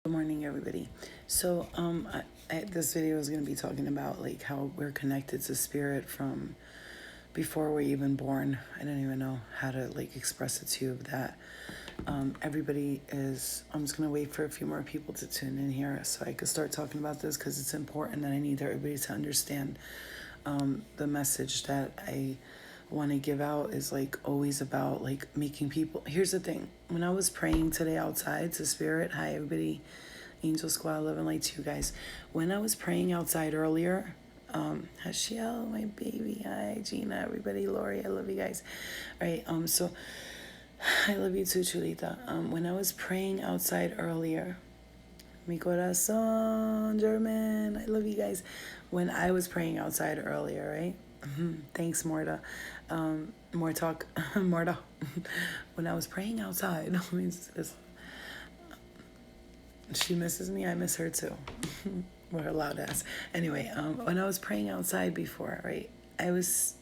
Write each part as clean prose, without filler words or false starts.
Good morning, everybody. So, this video is going to be talking about like how we're connected to spirit from before we're even born. I don't even know how to like express it to you that everybody is. I'm just going to wait for a few more people to tune in here so I could start talking about this because it's important and I need everybody to understand the message that I want to give out is like always about like making people. Here's the thing. When I was praying today outside to spirit, hi everybody, Angel Squad, love and light to you guys. When I was praying outside earlier, Hashiel, my baby, hi Gina, everybody, Lori, I love you guys. All right, so I love you too, Chulita. When I was praying outside earlier, mi corazón, German, I love you guys. When I was praying outside earlier, right? Thanks, Morta. More talk, Morta. When I was praying outside, she misses me, I miss her too. We're loud ass. Anyway, when I was praying outside before, right, I was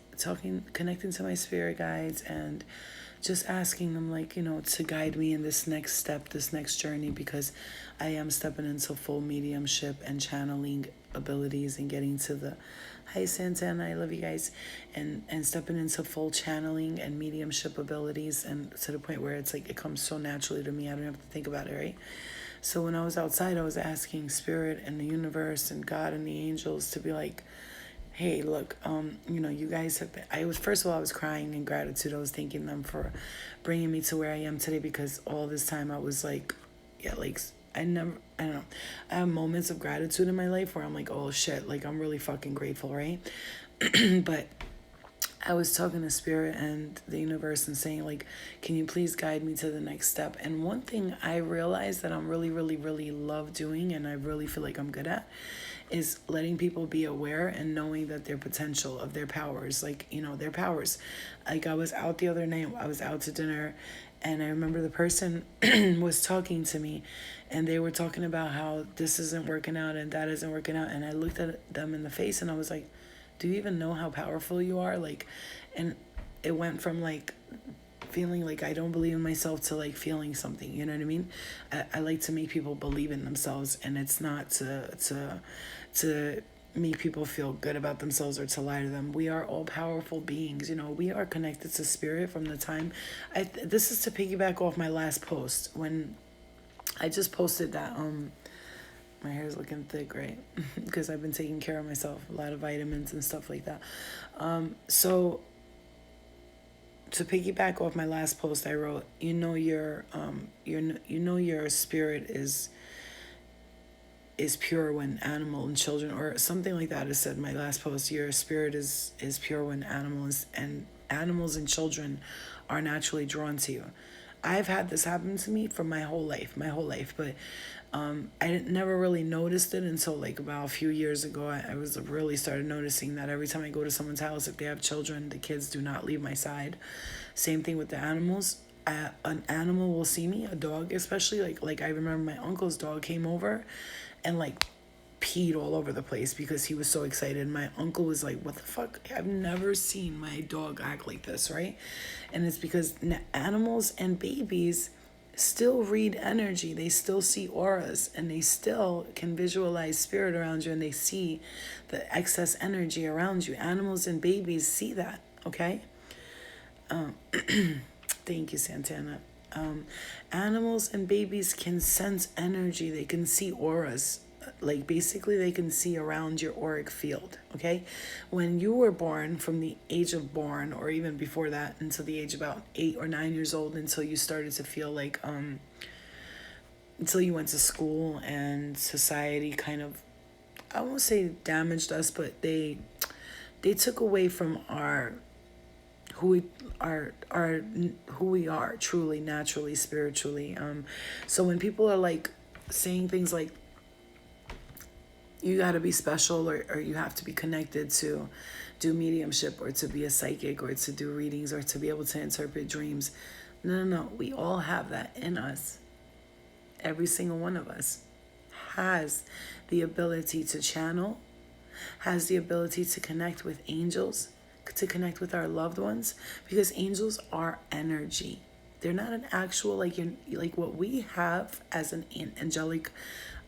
connecting to my spirit guides and just asking them, like, to guide me in this next step, this next journey, because I am stepping into full mediumship and channeling abilities and getting to the, hi Santana, I love you guys, and stepping into full channeling and mediumship abilities, and to the point where it's like it comes so naturally to me, I don't have to think about it, right? So when I was outside, I was asking spirit and the universe and God and the angels to be like, hey, look, you guys have been, first of all, I was crying in gratitude. I was thanking them for bringing me to where I am today, because all this time I was like, I don't know. I have moments of gratitude in my life where I'm like, oh shit, like I'm really fucking grateful, right? But I was talking to spirit and the universe and saying, like, can you please guide me to the next step? And one thing I realized that I'm really, really, really love doing, and I really feel like I'm good at, is letting people be aware and knowing that their potential of their powers, like, their powers. Like, I was out the other night, I was out to dinner, and I remember the person was talking to me, and they were talking about how this isn't working out and that isn't working out. And I looked at them in the face and I was like, do you even know how powerful you are? Like, and it went from like feeling like I don't believe in myself to like feeling something, you know what I mean? I like to make people believe in themselves, and it's not to make people feel good about themselves or to lie to them. We are all powerful beings, we are connected to spirit from the time this is to piggyback off my last post when I just posted that my hair's looking thick, right? Because I've been taking care of myself, a lot of vitamins and stuff like that. So to piggyback off my last post, I wrote, your spirit is pure when animal and children, or something like that. I said in my last post, your spirit is pure when animals and children are naturally drawn to you. I've had this happen to me for my whole life, but I never really noticed it until like about a few years ago. I was really started noticing that every time I go to someone's house, if they have children, the kids do not leave my side. Same thing with the animals. An animal will see me, a dog especially. Like I remember my uncle's dog came over and like peed all over the place because he was so excited. My uncle was like, what the fuck? I've never seen my dog act like this, right? And it's because animals and babies still read energy. They still see auras, and they still can visualize spirit around you, and they see the excess energy around you. Animals and babies see that, okay? Thank you, Santana. Animals and babies can sense energy. They can see auras. Like basically they can see around your auric field, okay? When you were born, from the age of born, or even before that, until the age about 8 or 9 years old, until you started to feel like, until you went to school and society kind of, I won't say damaged us, but they took away from who we are truly, naturally, spiritually. So when people are like saying things like, you got to be special, or you have to be connected to do mediumship, or to be a psychic, or to do readings, or to be able to interpret dreams. No. We all have that in us. Every single one of us has the ability to channel, has the ability to connect with angels, to connect with our loved ones, because angels are energy. they're not an actual, like, like what we have as an angelic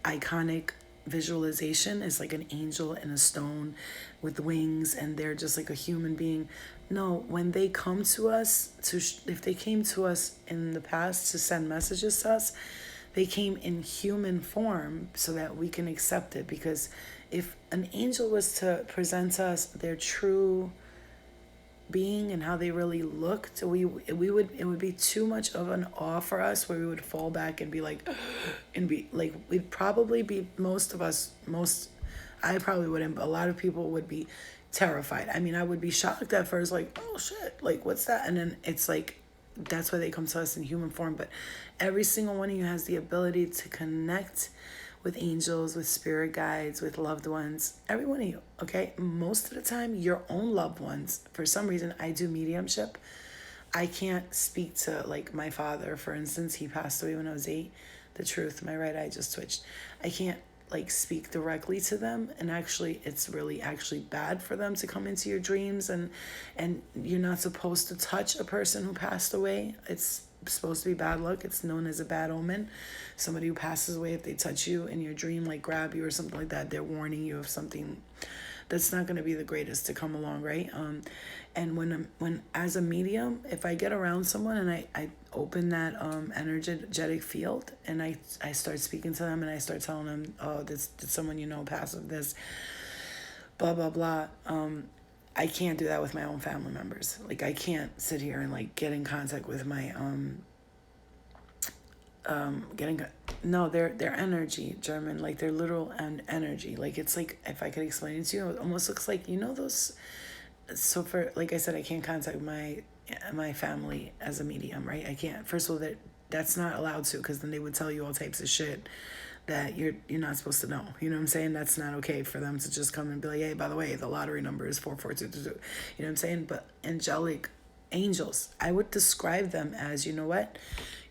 iconic visualization is like an angel in a stone with wings, and they're just like a human being. No, when they come to us, if they came to us in the past to send messages to us, they came in human form so that we can accept it. Because if an angel was to present us their true being and how they really looked, we would, it would be too much of an awe for us, where we would fall back and be like and be like, we'd probably be, I probably wouldn't, but a lot of people would be terrified. I mean, I would be shocked at first, like, oh shit, like what's that? And then it's like, that's why they come to us in human form. But every single one of you has the ability to connect with angels, with spirit guides, with loved ones. Every one of you, okay? Most of the time, your own loved ones. For some reason, I do mediumship. I can't speak to, like, my father, for instance. He passed away when I was 8. The truth, my right eye just twitched. I can't, like, speak directly to them. And actually, it's really actually bad for them to come into your dreams. And you're not supposed to touch a person who passed away. It's supposed to be bad luck. It's known as a bad omen. Somebody who passes away, if they touch you in your dream, like grab you or something like that, they're warning you of something that's not going to be the greatest to come along, right? And when as a medium, if I get around someone and I open that energetic field, and I start speaking to them, and I start telling them, oh, this did someone you know pass of this, blah blah blah. I can't do that with my own family members. Like, I can't sit here and like get in contact with my their energy, German, like their literal energy. Like, it's like, if I could explain it to you, it almost looks like, you know, those. So for, like I said, I can't contact my family as a medium, right? I can't. First of all, that's not allowed to, because then they would tell you all types of shit that you're not supposed to know. You know what I'm saying? That's not okay for them to just come and be like, hey, by the way, the lottery number is 44222. You know what I'm saying? But angelic angels, I would describe them as, you know what?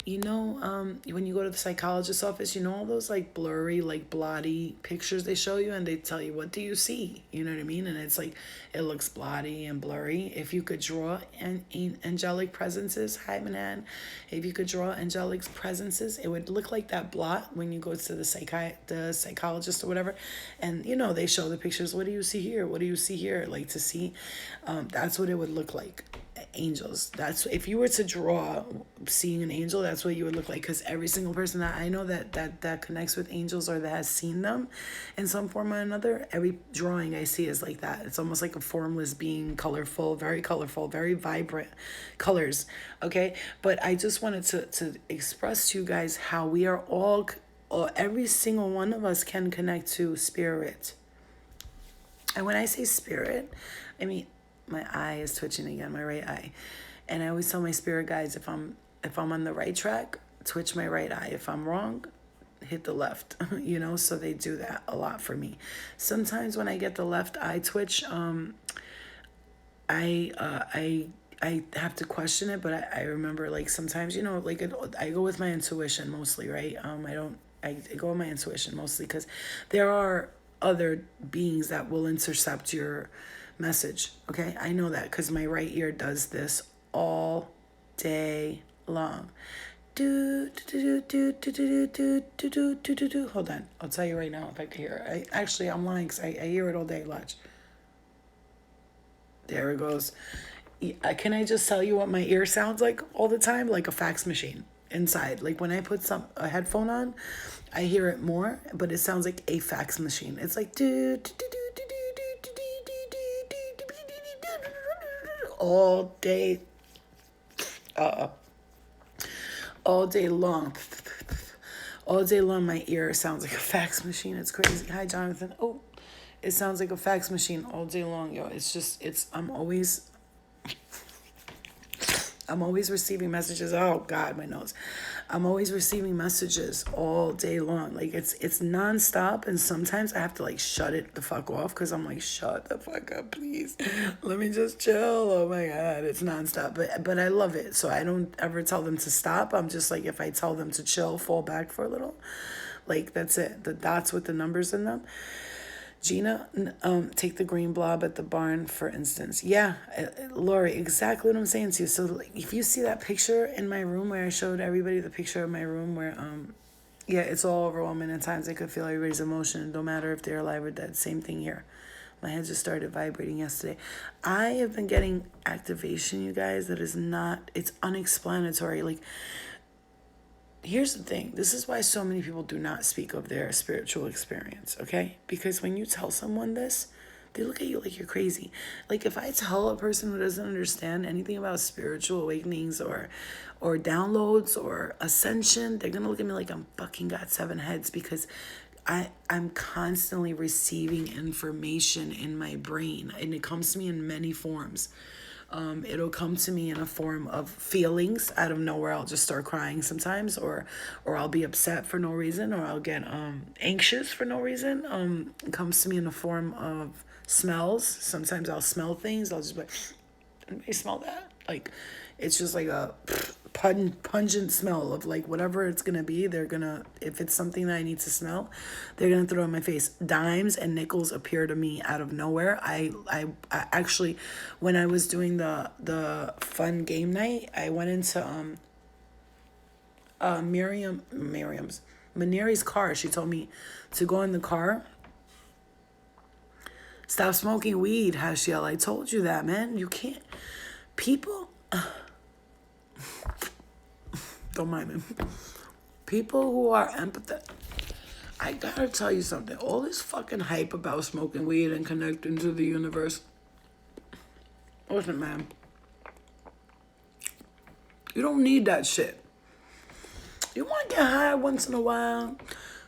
You know, when you go to the psychologist's office, you know, all those like blurry, like blotty pictures they show you, and they tell you, what do you see? You know what I mean? And it's like, it looks blotty and blurry. If you could draw angelic presences, hi Manan, if you could draw angelic presences, it would look like that blot when you go to the psychologist or whatever. And, you know, they show the pictures. What do you see here? What do you see here? Like, to see, that's what it would look like. Angels, that's, if you were to draw seeing an angel, that's what you would look like. Because every single person that I know that connects with angels, or that has seen them in some form or another, every drawing I see is like that. It's almost like a formless being, colorful, very vibrant colors. Okay, but I just wanted to express to you guys how we are all every single one of us can connect to spirit. And when I say spirit, I mean, my eye is twitching again, my right eye. And I always tell my spirit guides, if I'm on the right track, twitch my right eye. If I'm wrong, hit the left. You know, so they do that a lot for me. Sometimes when I get the left eye twitch, I have to question it, but I remember, like, sometimes, you know, like, I go with my intuition mostly, right? I go with my intuition mostly, because there are other beings that will intercept your message. Okay, I know that, because my right ear does this all day long. Do do do do do do do do do do do. Hold on, I'll tell you right now if I can hear it. I'm lying, because I hear it all day. Watch. There it goes. Can I just tell you what my ear sounds like all the time? Like a fax machine inside. Like, when I put a headphone on, I hear it more, but it sounds like a fax machine. It's like do do do do do do do do all day. All day long. All day long, my ear sounds like a fax machine. It's crazy. Hi, Jonathan. Oh, it sounds like a fax machine all day long, yo. I'm always receiving messages. Oh God, my nose. I'm always receiving messages all day long. Like, it's nonstop, and sometimes I have to, like, shut it the fuck off, because I'm like, shut the fuck up, please. Let me just chill. Oh my God, it's nonstop. But I love it. So I don't ever tell them to stop. I'm just like, if I tell them to chill, fall back for a little, like, that's it. The dots with the numbers in them, Gina, take the green blob at the barn, for instance. Yeah, Lori, exactly what I'm saying to you. So like, if you see that picture in my room where I showed everybody the picture of my room where, yeah, it's all overwhelming. At times I could feel everybody's emotion, no matter if they're alive or dead. Same thing here. My head just started vibrating yesterday. I have been getting activation, you guys, that is not, it's unexplanatory. Like, here's the thing. This is why so many people do not speak of their spiritual experience, okay? Because when you tell someone this, they look at you like you're crazy. Like if I tell a person who doesn't understand anything about spiritual awakenings or downloads or ascension, they're gonna look at me like I'm fucking got 7 heads because I'm constantly receiving information in my brain and it comes to me in many forms. It'll come to me in a form of feelings out of nowhere. I'll just start crying sometimes, or I'll be upset for no reason, or I'll get anxious for no reason. It comes to me in a form of smells. Sometimes I'll smell things. I'll just be like, anybody smell that? Like, it's just like a pungent smell of like whatever it's gonna be. They're gonna, if it's something that I need to smell, they're gonna throw it in my face. Dimes and nickels appear to me out of nowhere. I actually, when I was doing the fun game night, I went into Maneri's car. She told me to go in the car. Stop smoking weed, Hashiel. I told you that, man. You can't. People. Don't mind me. People who are empathetic. I gotta tell you something. All this fucking hype about smoking weed and connecting to the universe. Listen, man. You don't need that shit. You want to get high once in a while?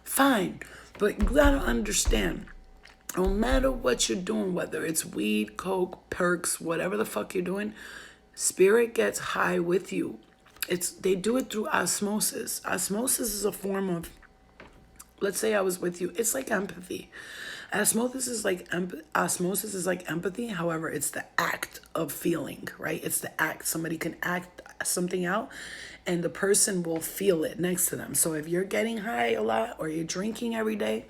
Fine. But you gotta understand. No matter what you're doing, whether it's weed, coke, perks, whatever the fuck you're doing, spirit gets high with you. They do it through osmosis. Osmosis is a form of, let's say I was with you. It's like empathy. Osmosis is like empathy. However, it's the act of feeling, right? It's the act. Somebody can act something out and the person will feel it next to them. So if you're getting high a lot or you're drinking every day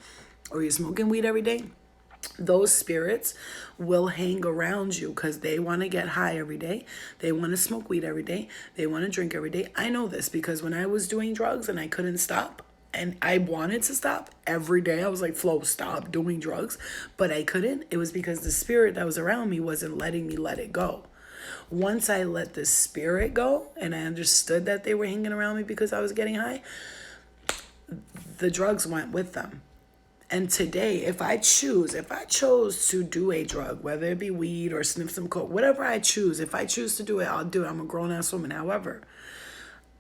or you're smoking weed every day, those spirits will hang around you because they want to get high every day. They want to smoke weed every day. They want to drink every day. I know this because when I was doing drugs and I couldn't stop and I wanted to stop every day, I was like, Flo, stop doing drugs. But I couldn't. It was because the spirit that was around me wasn't letting me let it go. Once I let the spirit go and I understood that they were hanging around me because I was getting high, the drugs went with them. And today, if I chose to do a drug, whether it be weed or sniff some coke, whatever I choose, if I choose to do it, I'll do it. I'm a grown-ass woman. However,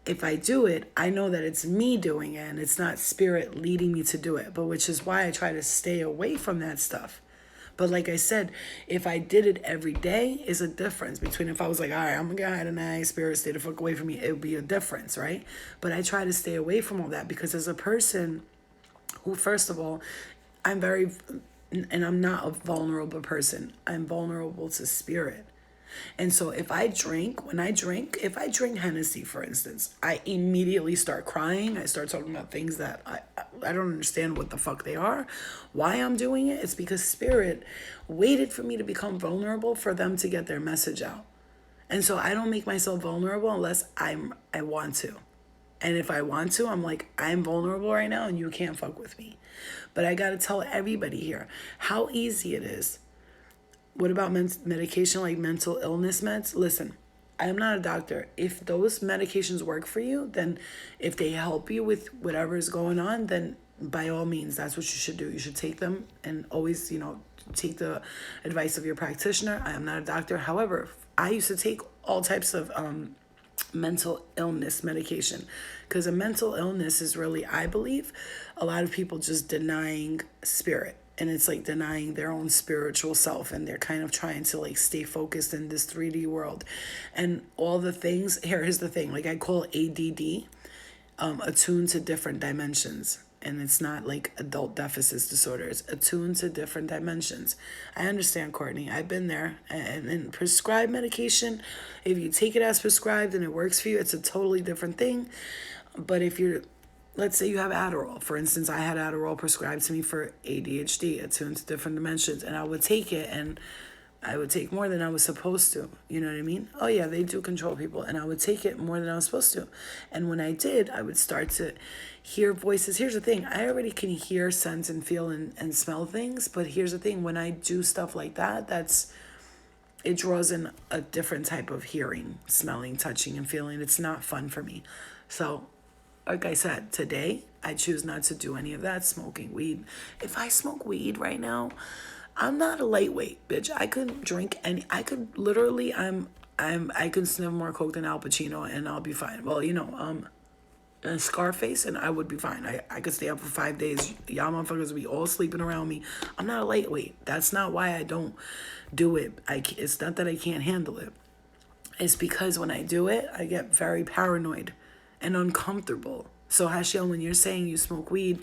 if I do it, I know that it's me doing it and it's not spirit leading me to do it. But which is why I try to stay away from that stuff. But like I said, if I did it every day, is a difference between if I was like, all right, I'm going to get high tonight, spirit, stay the fuck away from me. It would be a difference, right? But I try to stay away from all that because as a person who, first of all, I'm not a vulnerable person. I'm vulnerable to spirit. And so if I drink Hennessy, for instance, I immediately start crying. I start talking about things that I don't understand what the fuck they are. Why I'm doing it? It's because spirit waited for me to become vulnerable for them to get their message out. And so I don't make myself vulnerable unless I want to. And if I want to, I'm like, I'm vulnerable right now and you can't fuck with me. But I got to tell everybody here how easy it is. What about medication like mental illness meds? Listen, I am not a doctor. If those medications work for you, then if they help you with whatever is going on, then by all means, that's what you should do. You should take them and always, take the advice of your practitioner. I am not a doctor. However, I used to take all types of mental illness medication because a mental illness is really, I believe, a lot of people just denying spirit. And it's like denying their own spiritual self. And they're kind of trying to like stay focused in this 3D world. And all the things, here's the thing, like I call ADD, attuned to different dimensions. And it's not like adult deficit disorder. It's attuned to different dimensions. I understand, Courtney. I've been there. And prescribed medication, if you take it as prescribed and it works for you, it's a totally different thing. But if you're let's say you have Adderall. For instance, I had Adderall prescribed to me for ADHD, attuned to different dimensions, and I would take it, and I would take more than I was supposed to. You know what I mean? Oh yeah, they do control people, and I would take it more than I was supposed to. And when I did, I would start to hear voices. Here's the thing: I already can hear, sense, and feel and smell things. But here's the thing: when I do stuff like that, it draws in a different type of hearing, smelling, touching, and feeling. It's not fun for me. So, like I said, today I choose not to do any of that. Smoking weed. If I smoke weed right now, I'm not a lightweight, bitch. I could drink any. I could literally. I could sniff more coke than Al Pacino, and I'll be fine. Well, and Scarface, and I would be fine. I could stay up for 5 days. Y'all motherfuckers be all sleeping around me. I'm not a lightweight. That's not why I don't do it. It's not that I can't handle it. It's because when I do it, I get very paranoid and uncomfortable. So Hashiel, when you're saying you smoke weed,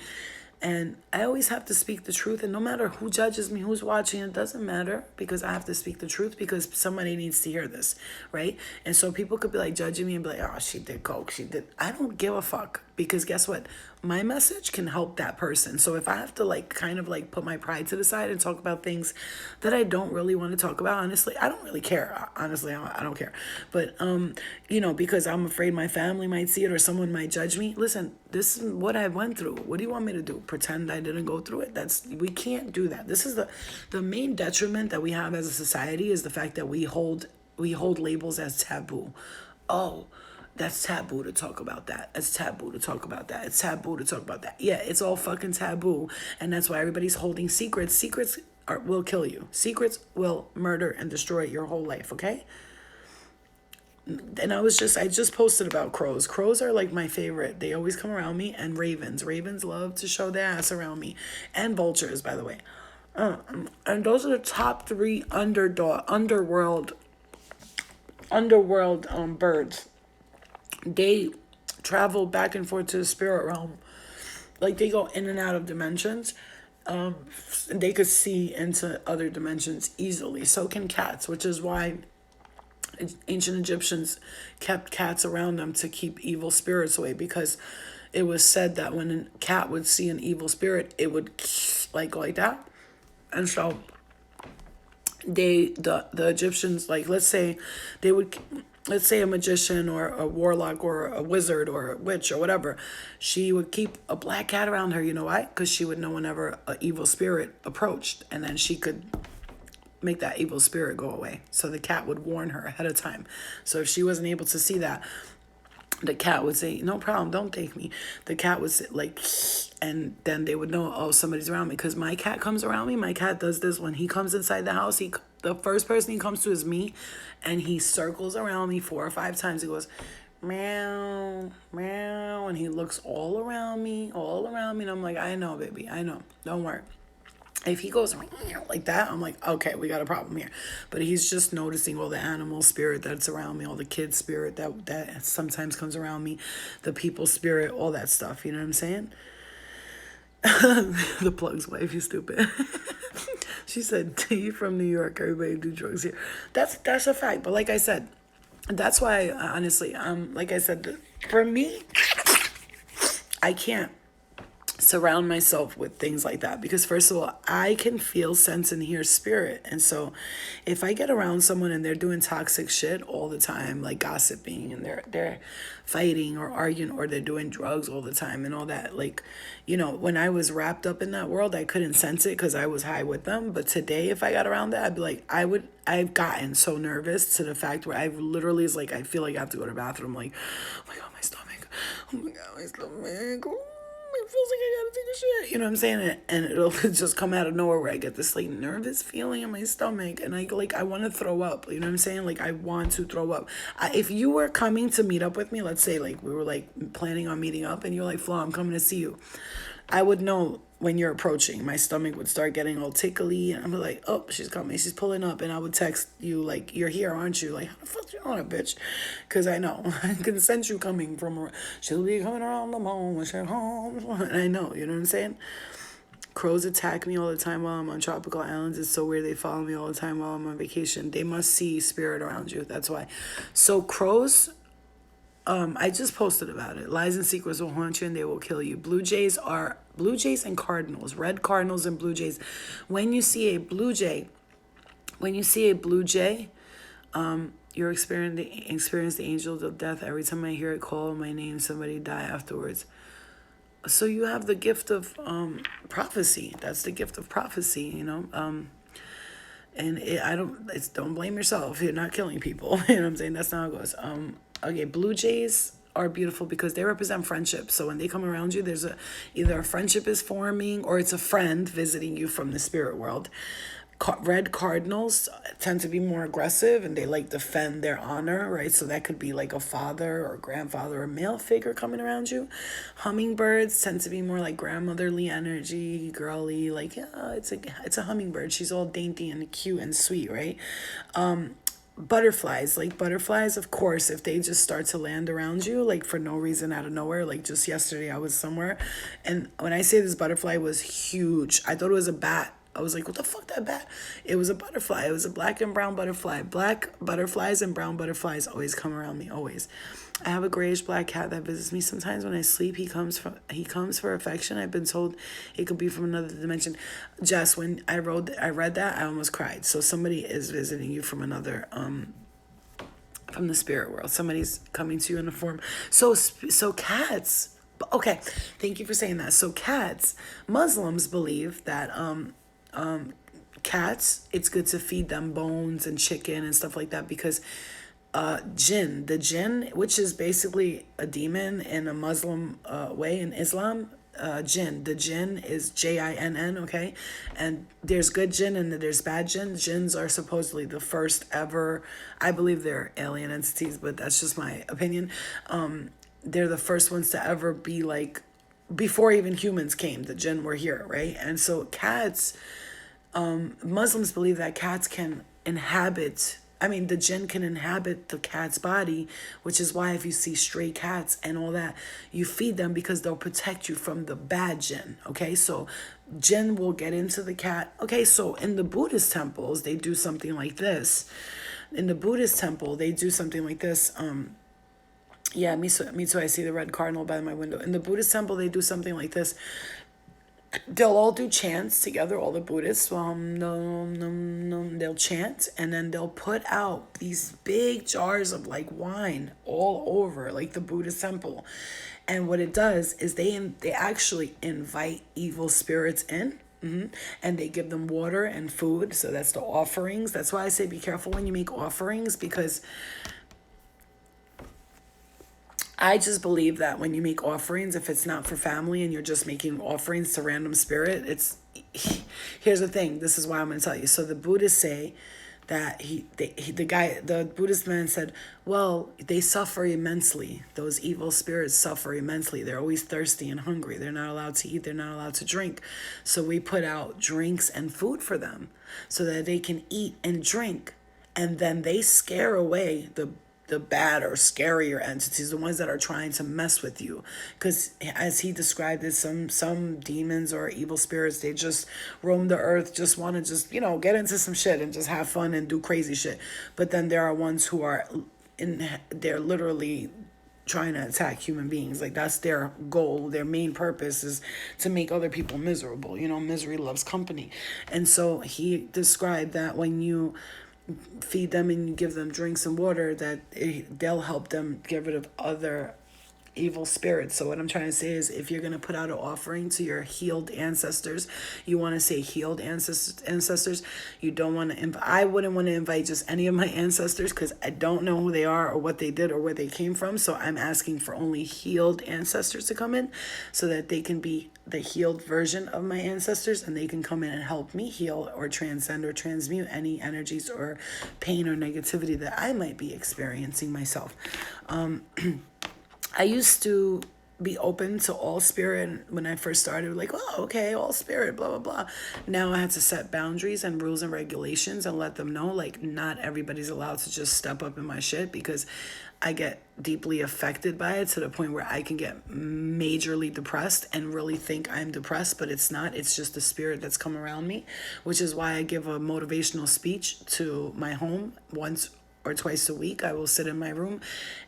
and I always have to speak the truth, and no matter who judges me, who's watching, it doesn't matter, because I have to speak the truth, because somebody needs to hear this, right? And so people could be like judging me and be like, oh, she did coke, she did. I don't give a fuck, because guess what? My message can help that person. So if I have to kind of put my pride to the side and talk about things that I don't really want to talk about, honestly, I don't really care. Honestly, I don't care. But, because I'm afraid my family might see it or someone might judge me. Listen, this is what I went through. What do you want me to do? Pretend I didn't go through it? We can't do that. This is the main detriment that we have as a society, is the fact that we hold labels as taboo. Oh, that's taboo to talk about that. It's taboo to talk about that. It's taboo to talk about that. Yeah, it's all fucking taboo. And that's why everybody's holding secrets. Secrets will kill you. Secrets will murder and destroy your whole life, okay? And I just posted about crows. Crows are my favorite. They always come around me. And ravens. Ravens love to show their ass around me. And vultures, by the way. And those are the top 3 underworld birds. They travel back and forth to the spirit realm. They go in and out of dimensions. They could see into other dimensions easily. So can cats, which is why ancient Egyptians kept cats around them to keep evil spirits away, because it was said that when a cat would see an evil spirit, it would go like that. And so the Egyptians, let's say a magician or a warlock or a wizard or a witch or whatever, she would keep a black cat around her. You know why? Because she would know whenever an evil spirit approached, and then she could make that evil spirit go away. So the cat would warn her ahead of time. So if she wasn't able to see that, the cat would say, no problem, don't take me. The cat would say, and then they would know, oh, somebody's around me. Because my cat comes around me. My cat does this when he comes inside the house. The first person he comes to is me, and he circles around me 4 or 5 times. He goes, meow, meow, and he looks all around me, and I'm like, I know, baby, I know, don't worry. If he goes like that, I'm like, okay, we got a problem here. But he's just noticing all the animal spirit that's around me, all the kid spirit that sometimes comes around me, the people spirit, all that stuff. You know what I'm saying? The plug's wife, you stupid. She said, you from New York, everybody do drugs here. That's a fact. But like I said, that's why, honestly, like I said, for me, I can't surround myself with things like that, because first of all, I can feel, sense, and hear spirit. And so if I get around someone and they're doing toxic shit all the time, gossiping, and they're fighting or arguing, or they're doing drugs all the time and all that, when I was wrapped up in that world, I couldn't sense it because I was high with them. But today, if I got around that, I'd be like, I've gotten so nervous to the fact where I've literally is I feel like I have to go to the bathroom, oh my god, my stomach, oh my god, my stomach, it feels like I gotta take a shit. You know what I'm saying? And it'll just come out of nowhere where I get this nervous feeling in my stomach, and I want to throw up. You know what I'm saying? I want to throw up. If you were coming to meet up with me, let's say we were planning on meeting up, and you're like, Flo, I'm coming to see you, I would know when you're approaching. My stomach would start getting all tickly, and I'm like, oh, she's coming, she's pulling up, and I would text you you're here, aren't you? How the fuck you on it, bitch? Because I know I can sense you coming from. She'll be coming around the moon when she's home, and I know. You know what I'm saying? Crows attack me all the time while I'm on tropical islands. It's so weird. They follow me all the time while I'm on vacation. They must see spirit around you. That's why. So crows I just posted about it. Lies and secrets will haunt you and they will kill you. Blue Jays and cardinals, red cardinals and blue jays. When you see a blue jay, you're experience the angel of death. Every time I hear it call my name, somebody die afterwards. So you have the gift of prophecy. That's the gift of prophecy, And don't blame yourself. You're not killing people. You know what I'm saying? That's not how it goes. Okay, blue jays are beautiful because they represent friendship. So when they come around you, there's either a friendship is forming or it's a friend visiting you from the spirit world. Red cardinals tend to be more aggressive and they like defend their honor, right? So that could be like a father or grandfather or male figure coming around you. Hummingbirds tend to be more like grandmotherly energy, girly, like, yeah, it's a hummingbird. She's all dainty and cute and sweet, right? Butterflies, of course, if they just start to land around you, like for no reason out of nowhere, like just yesterday I was somewhere and when I say this butterfly was huge, I thought it was a bat. I was like, what the fuck, that bat? It was a butterfly. It was a black and brown butterfly. Black butterflies and brown butterflies always come around me, always. I have a grayish black cat that visits me sometimes when I sleep. He comes for affection. I've been told it could be from another dimension. Jess, when I read that, I almost cried. So somebody is visiting you from another from the spirit world. Somebody's coming to you in a form. So cats. Okay, thank you for saying that. So cats, Muslims believe that cats, it's good to feed them bones and chicken and stuff like that because the jinn, which is basically a demon in a Muslim way in Islam, the jinn is Jinn, okay? And there's good jinn and there's bad jinn. Jinns are supposedly the first ever, I believe they're alien entities, but that's just my opinion. They're the first ones to ever be like, before even humans came, the jinn were here, right? And so cats, Muslims believe that cats can inhabit, the jinn can inhabit the cat's body, which is why if you see stray cats and all that, you feed them because they'll protect you from the bad jinn, okay? So jinn will get into the cat. Okay, so in the Buddhist temples, they do something like this. Yeah, me too. I see the red cardinal by my window. In the Buddhist temple, they do something like this. They'll all do chants together, all the Buddhists. They'll chant, and then they'll put out these big jars of like wine all over, like the Buddhist temple. And what it does is they actually invite evil spirits in. And they give them water and food. So that's the offerings. That's why I say be careful when you make offerings, because I just believe that when you make offerings, if it's not for family and you're just making offerings to random spirit, here's the thing. This is why I'm going to tell you. So the Buddhists say that the Buddhist man said, well, they suffer immensely. Those evil spirits suffer immensely. They're always thirsty and hungry. They're not allowed to eat. They're not allowed to drink. So we put out drinks and food for them so that they can eat and drink. And then they scare away the bad or scarier entities, the ones that are trying to mess with you. Because as he described it, some demons or evil spirits, they just roam the earth, just want to get into some shit and just have fun and do crazy shit. But then there are ones who they're literally trying to attack human beings. Like that's their goal. Their main purpose is to make other people miserable. Misery loves company. And so he described that when you feed them and you give them drinks and water, that they'll help them get rid of other evil spirits. So what I'm trying to say is, if you're going to put out an offering to your healed ancestors, you want to say healed ancestors. You don't want to I wouldn't want to invite just any of my ancestors, because I don't know who they are or what they did or where they came from. So I'm asking for only healed ancestors to come in, so that they can be the healed version of my ancestors, and they can come in and help me heal or transcend or transmute any energies or pain or negativity that I might be experiencing myself. I used to be open to all spirit when I first started, like, oh, okay, all spirit, blah, blah, blah. Now I had to set boundaries and rules and regulations and let them know, like, not everybody's allowed to just step up in my shit, because I get deeply affected by it to the point where I can get majorly depressed and really think I'm depressed, but it's not. It's just the spirit that's come around me, which is why I give a motivational speech to my home once or twice a week, I will sit in my room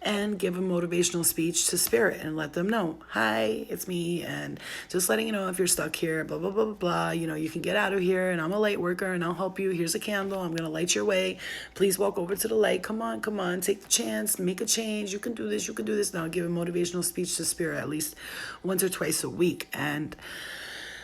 and give a motivational speech to spirit and let them know, hi, it's me, and just letting you know if you're stuck here, blah, blah, blah, blah, blah. You know, you can get out of here, and I'm a light worker, and I'll help you. Here's a candle. I'm going to light your way. Please walk over to the light. Come on, come on. Take the chance. Make a change. You can do this. You can do this. Now, give a motivational speech to spirit at least once or twice a week. And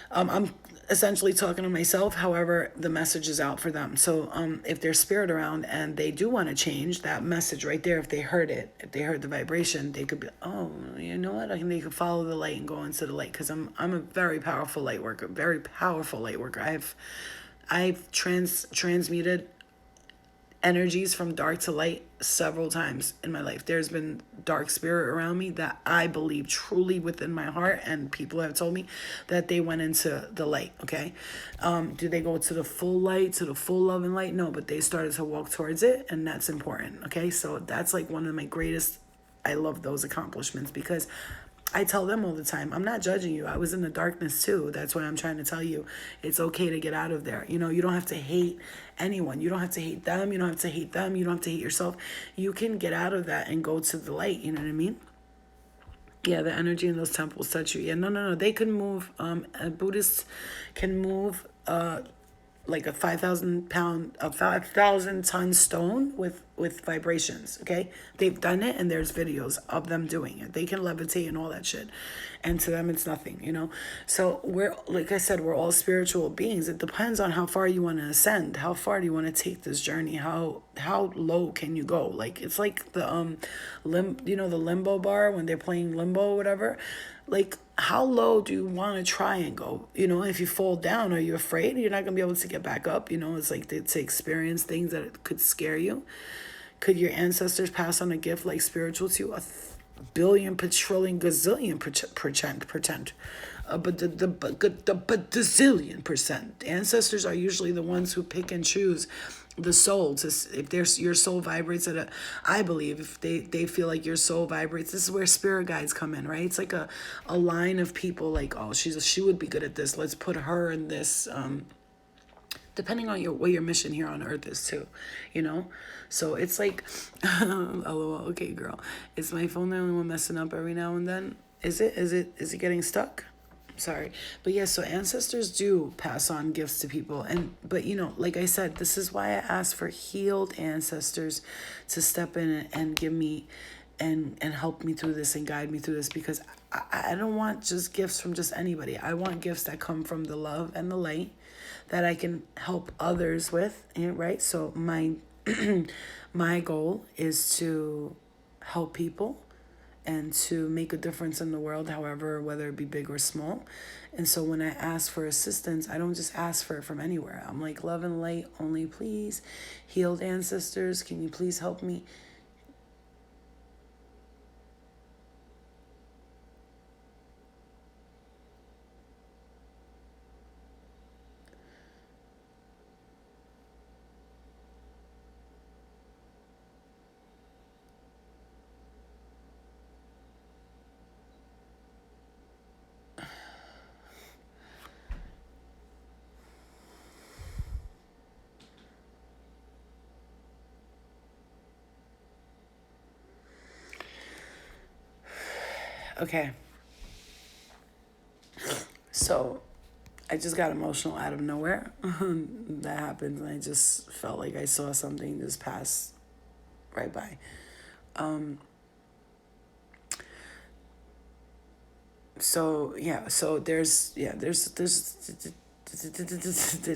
I'm essentially talking to myself. However, the message is out for them. So if there's spirit around and they do want to change, that message right there, if they heard it, if they heard the vibration, they could be, oh, you know what? They could follow the light and go into the light, because I'm a very powerful light worker, very powerful light worker. I've transmuted energies from dark to light several times in my life. There's been dark spirit around me that I believe truly within my heart, and people have told me that they went into the light. Okay, do they go to the full light, to the full love and light? No, but they started to walk towards it, and that's important. Okay, so that's like one of my greatest, I love those accomplishments, because I tell them all the time, I'm not judging you. I was in the darkness too. That's why I'm trying to tell you it's okay to get out of there. You know, you don't have to hate anyone. You don't have to hate them. You don't have to hate them. You don't have to hate yourself. You can get out of that and go to the light. You know what I mean? Yeah, the energy in those temples touch you. Yeah, no. They can move. Buddhists can move like a 5,000 ton stone with vibrations. Okay, they've done it, and there's videos of them doing it. They can levitate and all that shit, and to them it's nothing, you know. So we're, like I said, we're all spiritual beings. It depends on how far you want to ascend. How far do you want to take this journey? How low can you go? Like, it's like the the limbo bar when they're playing limbo or whatever. Like, how low do you want to try and go? You know, if you fall down, are you afraid you're not going to be able to get back up? You know, it's like to experience things that could scare you. Could your ancestors pass on a gift like spiritual to you? A billion, patrillion, gazillion percent. But the bazillion percent. Ancestors are usually the ones who pick and choose the soul. If there's, your soul vibrates at I believe if they feel like your soul vibrates, this is where spirit guides come in, right? It's like a line of people, like, oh, she would be good at this. Let's put her in this. Depending on what your mission here on earth is too, you know? So it's like, lol, okay, girl. Is my phone the only one messing up every now and then? Is it getting stuck? Sorry. But yeah, so ancestors do pass on gifts to people. But you know, like I said, this is why I ask for healed ancestors to step in and give me and help me through this and guide me through this, because I don't want just gifts from just anybody. I want gifts that come from the love and the light that I can help others with, right? So my my goal is to help people and to make a difference in the world, however, whether it be big or small. And so when I ask for assistance, I don't just ask for it from anywhere. I'm like, love and light only, please. Healed ancestors, can you please help me? Okay. So I just got emotional out of nowhere. That happens, and I just felt like I saw something just pass right by. So yeah, so there's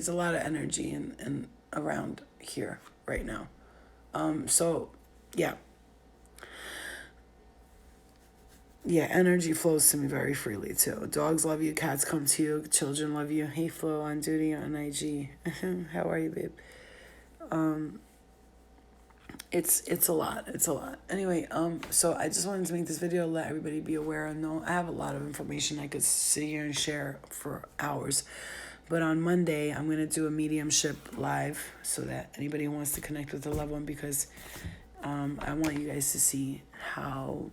a lot of energy and around here right now. So yeah. Yeah, energy flows to me very freely too. Dogs love you, cats come to you, children love you. Hey Flo, on duty on IG. How are you, babe? It's a lot. It's a lot. Anyway, so I just wanted to make this video, let everybody be aware and know I have a lot of information I could sit here and share for hours. But on Monday, I'm going to do a mediumship live so that anybody who wants to connect with the loved one, because I want you guys to see how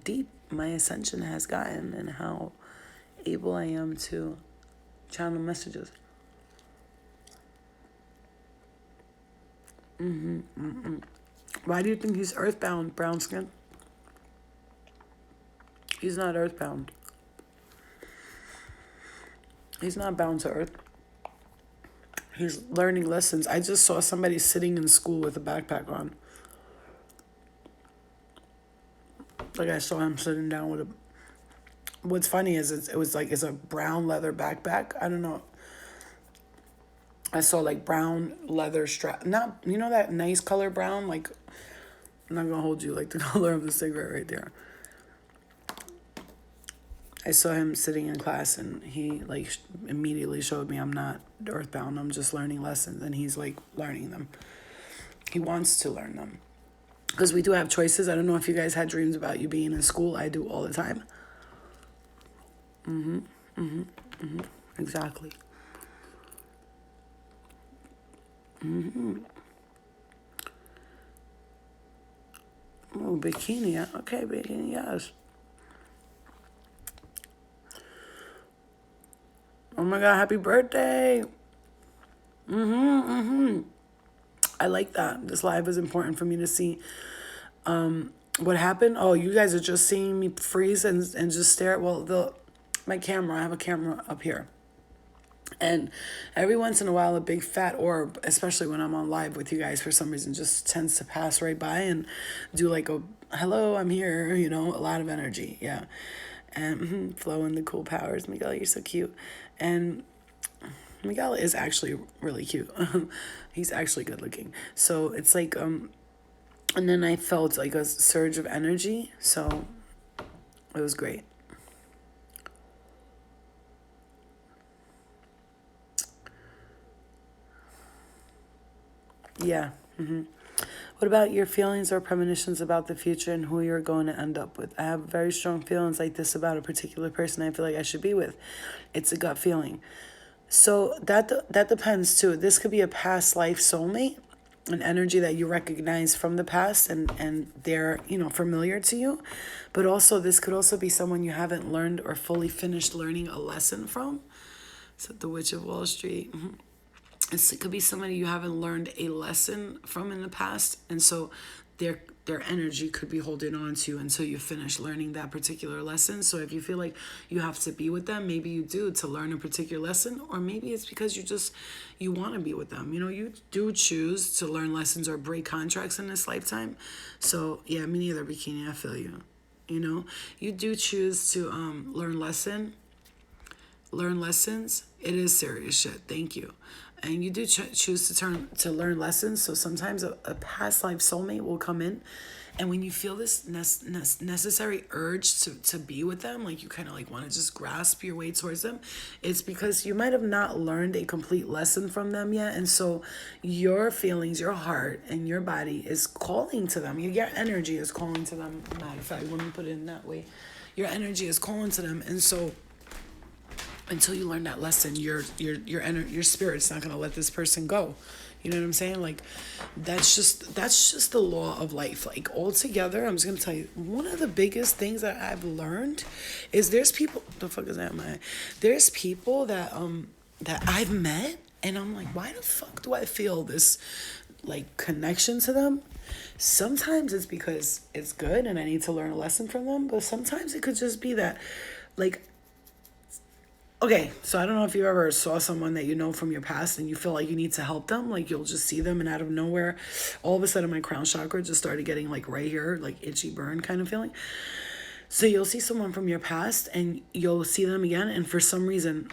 deep my ascension has gotten and how able I am to channel messages. Why do you think he's earthbound, brown skin? He's not earthbound. He's not bound to earth. He's learning lessons. I just saw somebody sitting in school with a backpack on. Like, I saw him sitting down with a... What's funny is it was like, it's a brown leather backpack. I don't know. I saw like brown leather strap. Not, you know that nice color brown? Like, I'm not gonna hold you, like the color of the cigarette right there. I saw him sitting in class and he like immediately showed me I'm not earthbound. I'm just learning lessons, and he's like learning them. He wants to learn them. Because we do have choices. I don't know if you guys had dreams about you being in school. I do all the time. Exactly. Oh, bikini. Okay, bikini, yes. Oh my God, happy birthday. I like that. This live is important for me to see. What happened? Oh, you guys are just seeing me freeze and just stare. Well, my camera, I have a camera up here. And every once in a while, a big fat orb, especially when I'm on live with you guys, for some reason, just tends to pass right by and do like a, hello, I'm here, you know, a lot of energy. Yeah. And flow in the cool powers. Miguel, you're so cute. And Miguel is actually really cute. He's actually good looking. So it's like, and then I felt like a surge of energy. So it was great. Yeah. What about your feelings or premonitions about the future and who you're going to end up with? I have very strong feelings like this about a particular person I feel like I should be with. It's a gut feeling. So that depends too. This could be a past life soulmate, an energy that you recognize from the past and they're, you know, familiar to you. But also this could also be someone you haven't learned or fully finished learning a lesson from. So the Witch of Wall Street. It could be somebody you haven't learned a lesson from in the past, and so their energy could be holding on to you until you finish learning that particular lesson. So if you feel like you have to be with them, maybe you do to learn a particular lesson, or maybe it's because you want to be with them. You know, you do choose to learn lessons or break contracts in this lifetime. So yeah, me neither, bikini. I feel you. You know, you do choose to learn lessons. It is serious shit. Thank you. And you do choose to learn lessons. So sometimes a past life soulmate will come in, and when you feel this necessary urge to be with them, like you kind of like want to just grasp your way towards them, it's because you might have not learned a complete lesson from them yet. And so your feelings, your heart, and your body is calling to them. Your energy is calling to them. Matter of fact, let me put it in that way. Your energy is calling to them. And so until you learn that lesson, your spirit's not gonna let this person go. You know what I'm saying? Like, that's just the law of life. Like, altogether, I'm just gonna tell you, one of the biggest things that I've learned is there's people. The fuck is that, man? There's people that I've met, and I'm like, why the fuck do I feel this like connection to them? Sometimes it's because it's good and I need to learn a lesson from them, but sometimes it could just be that, like. Okay, so I don't know if you ever saw someone that you know from your past and you feel like you need to help them. Like, you'll just see them and out of nowhere, all of a sudden my crown chakra just started getting like right here, like itchy burn kind of feeling. So you'll see someone from your past and you'll see them again, and for some reason,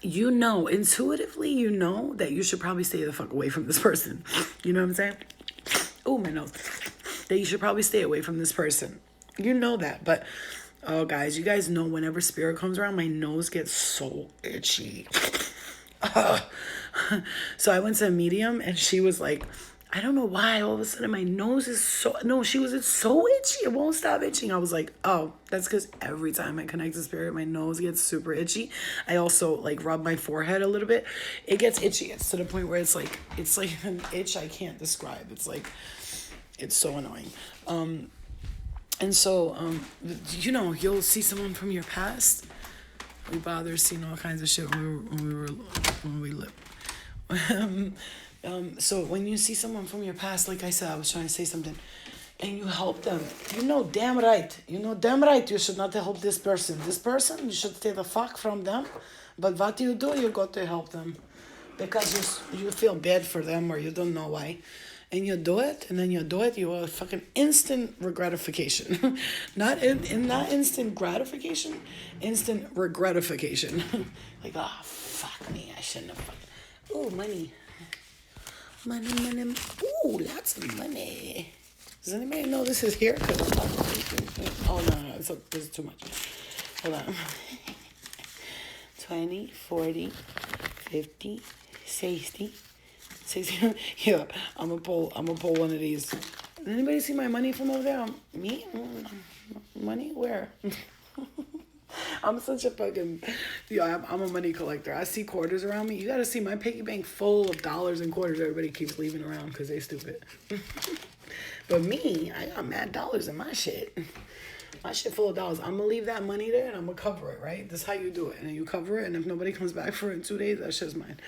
you know, intuitively, you know that you should probably stay the fuck away from this person. You know what I'm saying? Oh, my nose. That you should probably stay away from this person. You know that, but... Oh, guys, you guys know whenever spirit comes around, my nose gets so itchy. So I went to a medium, and she was like, I don't know why, all of a sudden my nose is so... No, it's so itchy. It won't stop itching. I was like, oh, that's because every time I connect to spirit, my nose gets super itchy. I also, like, rub my forehead a little bit. It gets itchy. It's to the point where it's like an itch I can't describe. It's like, it's so annoying. And so, you know, you'll see someone from your past. We bother seeing all kinds of shit when we lived. So when you see someone from your past, like I said, I was trying to say something, and you help them, you know damn right you should not help this person. This person, you should stay the fuck from them. But what do? You go to help them because you feel bad for them or you don't know why. And you do it, and then you do it, you will fucking instant gratification. Not instant gratification, instant regretification. Like, oh, fuck me, I shouldn't have fucking. Oh, money. Money. Ooh, lots of money. Does anybody know this is here? Oh, no, this is too much. Hold on. 20, 40, 50, 60. Yeah, I'm gonna pull one of these. Anybody see my money from over there? Me? Money? Where? I'm such a fucking, I'm a money collector. I see quarters around me. You gotta see my piggy bank full of dollars and quarters. Everybody keeps leaving around because they stupid. But me, I got mad dollars in my shit. My shit full of dollars. I'm gonna leave that money there and I'm gonna cover it, right? That's how you do it. And then you cover it, and if nobody comes back for it in 2 days, that shit's mine.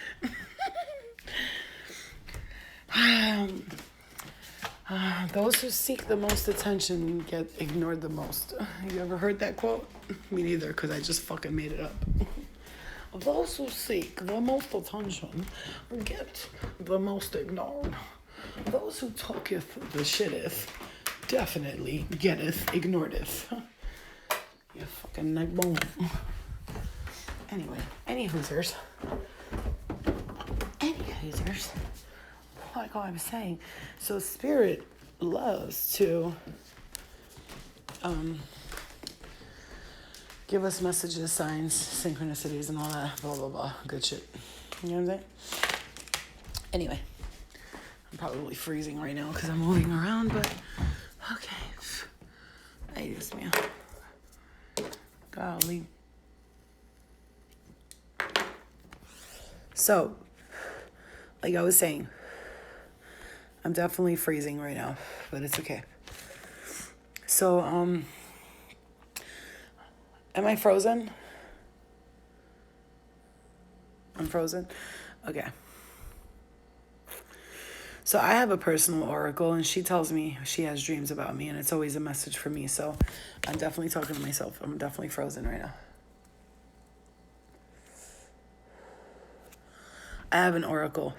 Those who seek the most attention get ignored the most. You ever heard that quote? Me neither, because I just fucking made it up. Those who seek the most attention get the most ignored. Those who talketh the shitteth definitely getteth ignoredeth. You fucking neck bone. Anyway, any hoosers. Like I was saying, so spirit loves to give us messages, signs, synchronicities, and all that blah blah blah good shit. You know what I'm saying? Anyway, I'm probably freezing right now because I'm moving around, but okay. Ay, Dios mío. Golly. So, like I was saying, I'm definitely freezing right now, but it's okay. So, am I frozen? I'm frozen? Okay. So I have a personal oracle, and she tells me she has dreams about me, and it's always a message for me. So I'm definitely talking to myself. I'm definitely frozen right now. I have an oracle.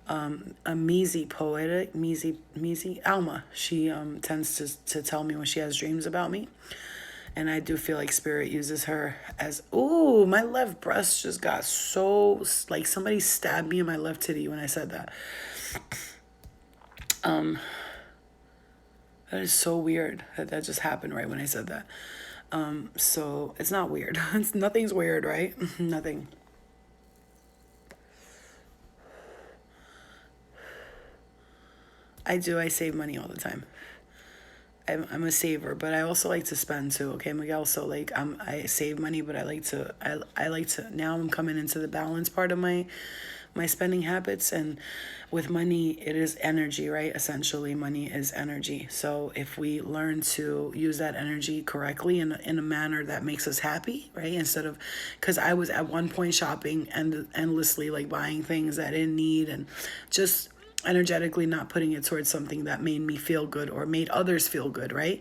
A Misi poetic, Misi Alma. She tends to tell me when she has dreams about me. And I do feel like spirit uses her as, ooh, my left breast just got so, like somebody stabbed me in my left titty when I said that. That is so weird that just happened right when I said that. So it's not weird. Nothing's weird, right? Nothing. I save money all the time. I'm a saver, but I also like to spend too. Okay, Miguel. So like, I save money, but I like to. Now I'm coming into the balance part of my spending habits, and with money, it is energy, right? Essentially, money is energy. So if we learn to use that energy correctly in a manner that makes us happy, right? Instead of, because I was at one point shopping and endlessly like buying things that I didn't need and just energetically not putting it towards something that made me feel good or made others feel good, right?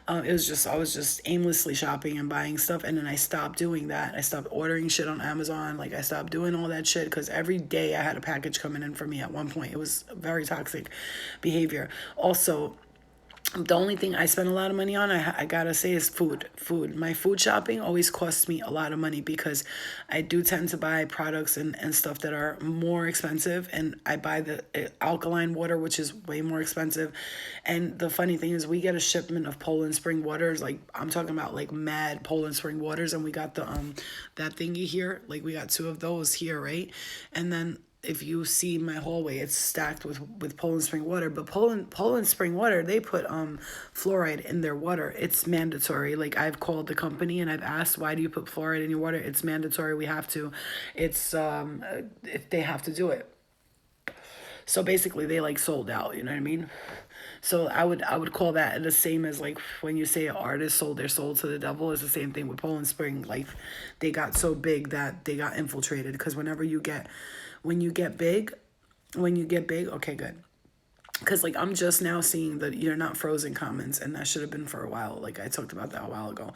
I was just aimlessly shopping and buying stuff, and then I stopped doing that. I stopped ordering shit on Amazon. Like, I stopped doing all that shit because every day I had a package coming in for me at one point. It was very toxic behavior. Also, the only thing I spend a lot of money on, I gotta say, is food. My food shopping always costs me a lot of money because I do tend to buy products and stuff that are more expensive, and I buy the alkaline water, which is way more expensive. And the funny thing is, we get a shipment of Poland Spring waters, like I'm talking about like mad Poland Spring waters, and we got the that thingy here, like we got 2 of those here, right? And then if you see my hallway, it's stacked with Poland Spring water. But Poland Spring water, they put fluoride in their water. It's mandatory. Like, I've called the company and I've asked, why do you put fluoride in your water? It's mandatory. We have to. It's if they have to do it. So basically, they like sold out. You know what I mean? So I would call that the same as like when you say an artist sold their soul to the devil. It's the same thing with Poland Spring. Like, they got so big that they got infiltrated. Because when you get big, when you get big? Okay, good. Because, like, I'm just now seeing the you're not frozen comments, and that should have been for a while. Like, I talked about that a while ago.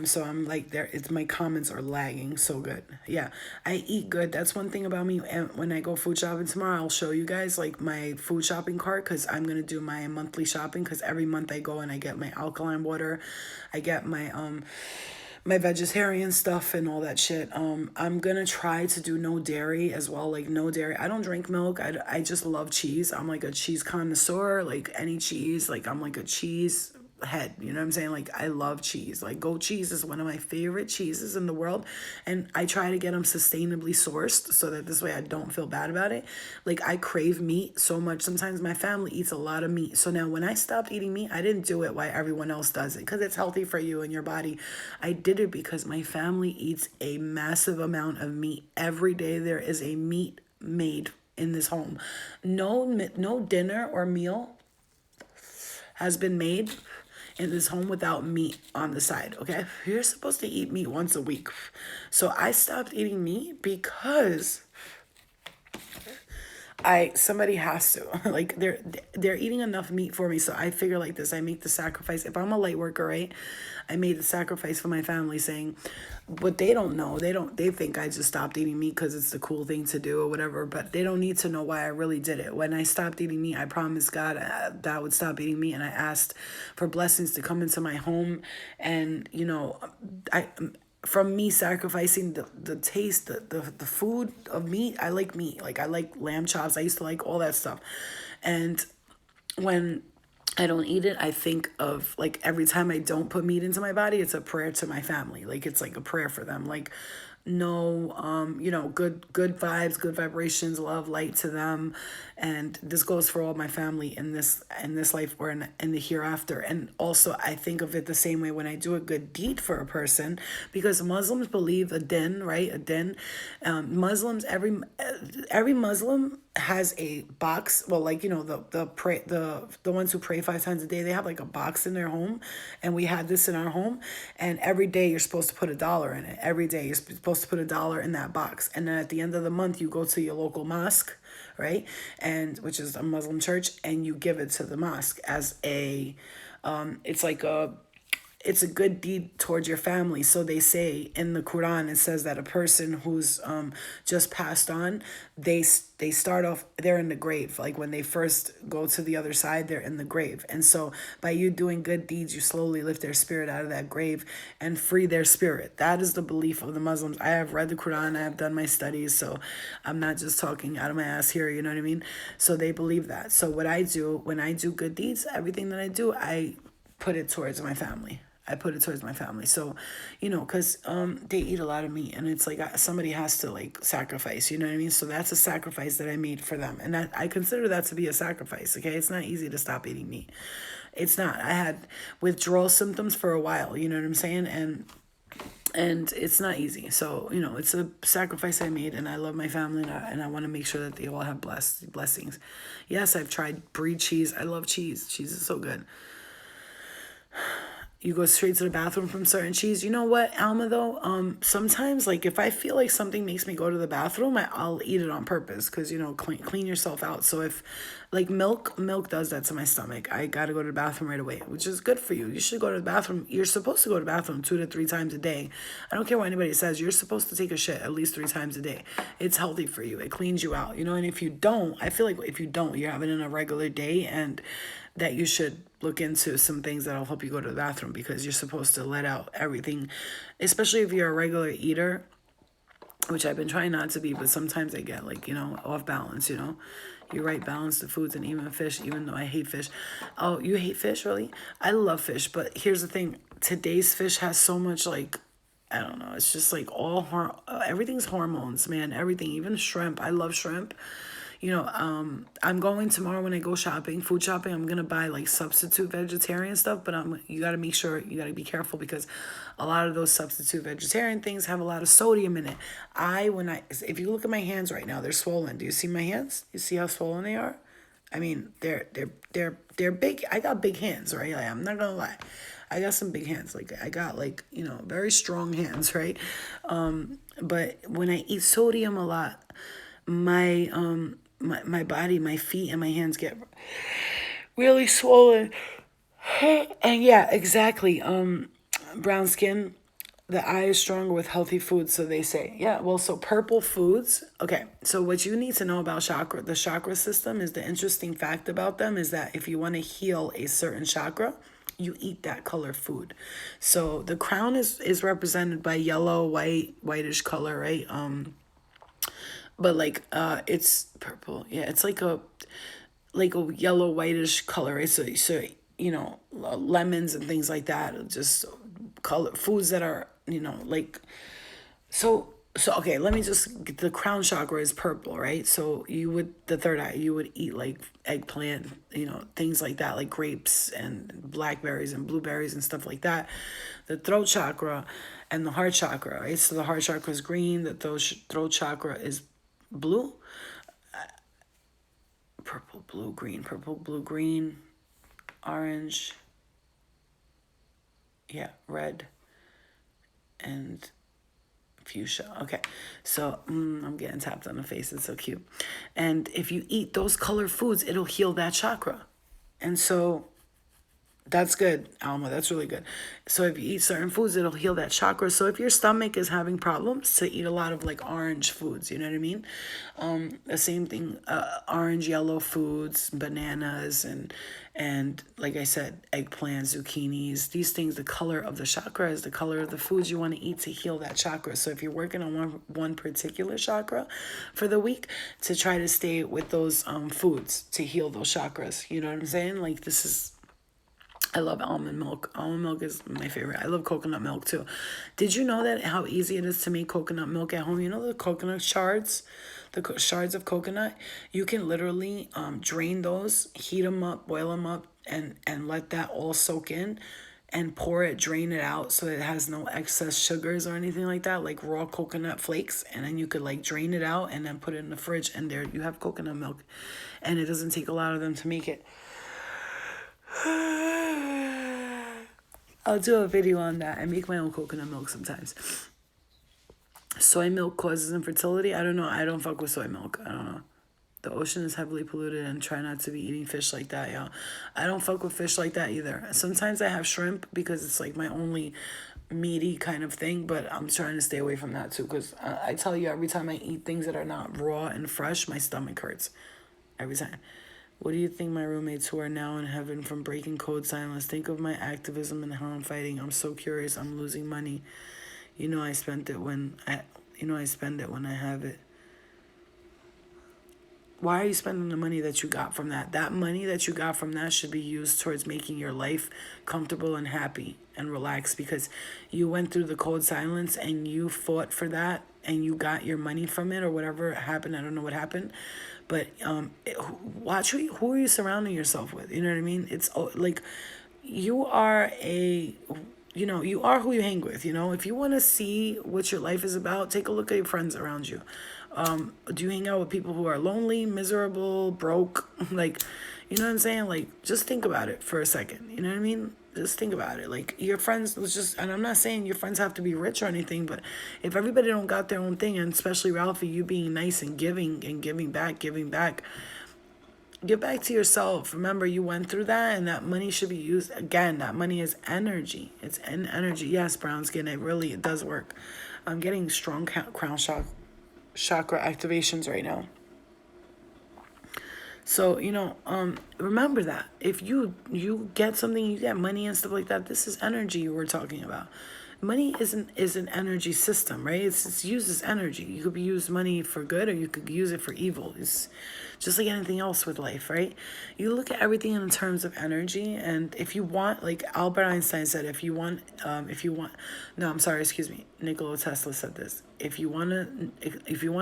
So I'm like, it's my comments are lagging so good. Yeah, I eat good. That's one thing about me. And when I go food shopping tomorrow, I'll show you guys, like, my food shopping cart, because I'm going to do my monthly shopping, because every month I go and I get my alkaline water. I get my vegetarian stuff and all that shit. I'm gonna try to do no dairy as well, like no dairy. I don't drink milk. I just love cheese. I'm like a cheese connoisseur, like any cheese. Like, I'm like a cheese head, you know what I'm saying? Like, I love cheese. Like, goat cheese is one of my favorite cheeses in the world, and I try to get them sustainably sourced so that this way I don't feel bad about it. Like, I crave meat so much. Sometimes my family eats a lot of meat. So now when I stopped eating meat, I didn't do it why everyone else does it, because it's healthy for you and your body. I did it because my family eats a massive amount of meat. Every day there is a meat made in this home. No dinner or meal has been made in this home without meat on the side, okay? You're supposed to eat meat once a week. So I stopped eating meat because somebody has to. Like, they're eating enough meat for me. So I figure like this, I make the sacrifice. If I'm a light worker, right? I made the sacrifice for my family, saying, but they don't know. They think I just stopped eating meat because it's the cool thing to do or whatever, but they don't need to know why I really did it. When I stopped eating meat, I promised God that I would stop eating meat, and I asked for blessings to come into my home. And, I from me sacrificing the taste, the food of meat. I like meat. Like, I like lamb chops. I used to like all that stuff. And when I don't eat it, I think of, like, every time I don't put meat into my body, it's a prayer to my family. Like, it's like a prayer for them. Like, no, good vibes, good vibrations, love, light to them. And this goes for all my family in this life or in the hereafter. And also, I think of it the same way when I do a good deed for a person, because Muslims believe a din, right? A din. Muslims, every Muslim has a box. Well, like, the ones who pray 5 times a day, they have like a box in their home, and we had this in our home. And every day you're supposed to put $1 in it. Every day you're supposed to put $1 in that box, and then at the end of the month you go to your local mosque, right? And which is a Muslim church, and you give it to the mosque as a it's a good deed towards your family. So they say in the Quran, it says that a person who's just passed on, they start off, they're in the grave. Like, when they first go to the other side, they're in the grave. And so by you doing good deeds, you slowly lift their spirit out of that grave and free their spirit. That is the belief of the Muslims. I have read the Quran, I have done my studies, so I'm not just talking out of my ass here, you know what I mean? So they believe that. So what I do, when I do good deeds, everything that I do, I put it towards my family. I put it towards my family. So, because they eat a lot of meat, and it's like somebody has to, like, sacrifice, you know what I mean? So that's a sacrifice that I made for them. And that, I consider that to be a sacrifice, okay? It's not easy to stop eating meat. It's not. I had withdrawal symptoms for a while, you know what I'm saying? And it's not easy. So, it's a sacrifice I made, and I love my family, and I want to make sure that they all have blessings. Yes, I've tried brie cheese. I love cheese. Cheese is so good. You go straight to the bathroom from certain cheese. You know what, Alma, though? Sometimes, like, if I feel like something makes me go to the bathroom, I'll eat it on purpose, because, clean yourself out. So if, like, milk does that to my stomach. I got to go to the bathroom right away, which is good for you. You should go to the bathroom. You're supposed to go to the bathroom 2 to 3 times a day. I don't care what anybody says. You're supposed to take a shit at least 3 times a day. It's healthy for you. It cleans you out, and if you don't, I feel like if you don't, you're having a regular day, and that you should look into some things that'll help you go to the bathroom, because you're supposed to let out everything, especially if you're a regular eater, which I've been trying not to be, but sometimes I get, like, off balance, You right balance the foods, and even fish, even though I hate fish. Oh, you hate fish, really? I love fish, but here's the thing. Today's fish has so much, like, I don't know. It's just like everything's hormones, man. Everything, even shrimp. I love shrimp. I'm going tomorrow when I go shopping, food shopping. I'm gonna buy, like, substitute vegetarian stuff, but you gotta make sure, you gotta be careful, because a lot of those substitute vegetarian things have a lot of sodium in it. If you look at my hands right now, they're swollen. Do you see my hands? You see how swollen they are? I mean, they're big. I got big hands, right? Like, I'm not gonna lie. I got some big hands. Like, I got, like, very strong hands, right? But when I eat sodium a lot, my my body, my feet and my hands get really swollen. And yeah, exactly. Brown skin, the eye is stronger with healthy foods, so they say. Yeah, well, so purple foods. Okay, so what you need to know about the chakra system is the interesting fact about them is that if you want to heal a certain chakra, you eat that color food. So the crown is represented by yellow, whitish color, right? But like it's purple. Yeah, it's like a yellow whitish color, right? So lemons and things like that, just color foods that are like so okay, let me just get the crown chakra is purple, right? So you would the third eye, you would eat like eggplant, things like that, like grapes and blackberries and blueberries and stuff like that. The throat chakra and the heart chakra, right? So the heart chakra is green, the throat chakra is blue, purple, blue, green, orange, yeah, red, and fuchsia. Okay, so I'm getting tapped on the face. It's so cute. And if you eat those color foods, it'll heal that chakra. And so that's good, Alma. That's really good. So if you eat certain foods, it'll heal that chakra. So if your stomach is having problems, to eat a lot of like orange foods, you know what I mean? The same thing, orange, yellow foods, bananas, and like I said, eggplants, zucchinis. These things, the color of the chakra is the color of the foods you want to eat to heal that chakra. So if you're working on one particular chakra for the week, to try to stay with those foods to heal those chakras. You know what I'm saying? Like this is. I love almond milk. Almond milk is my favorite. I love coconut milk too. Did you know that how easy it is to make coconut milk at home? You know the coconut shards, shards of coconut. You can literally drain those, heat them up, boil them up, and let that all soak in, and pour it, drain it out so it has no excess sugars or anything like that, like raw coconut flakes. And then you could like drain it out and then put it in the fridge, and there you have coconut milk, and it doesn't take a lot of them to make it. I'll do a video on that. I make my own coconut milk sometimes. Soy milk causes infertility. I don't know. I don't fuck with soy milk. I don't know. The ocean is heavily polluted, and try not to be eating fish like that, y'all. I don't fuck with fish like that either. Sometimes I have shrimp because it's like my only meaty kind of thing, but I'm trying to stay away from that too, because I tell you, every time I eat things that are not raw and fresh, my stomach hurts. Every time. What do you think my roommates who are now in heaven from breaking code silence think of my activism and how I'm fighting? I'm so curious. I'm losing money. I spent it when I spend it when I have it. Why are you spending the money that you got from that? That money that you got from that should be used towards making your life comfortable and happy and relaxed, because you went through the cold silence and you fought for that and you got your money from it or whatever happened. I don't know what happened. But watch who are you surrounding yourself with? You know what I mean? It's like you are you are who you hang with. If you want to see what your life is about, take a look at your friends around you. Do you hang out with people who are lonely, miserable, broke? Like, you know what I'm saying? Like, just think about it for a second. You know what I mean? Just think about it. Like, your friends, and I'm not saying your friends have to be rich or anything, but if everybody don't got their own thing, and especially Ralphie, you being nice and giving back, give back to yourself. Remember, you went through that, and that money should be used. Again, that money is energy. It's energy. Yes, brown skin, it does work. I'm getting strong crown chakra activations right now. So, remember that. If you get something, you get money and stuff like that, this is energy we're talking about. Money is an energy system, right? It's used as energy. You could use money for good, or you could use it for evil. It's just like anything else with life, right? You look at everything in terms of energy, and if you want, like Albert Einstein said, Nikola Tesla said this. If you want to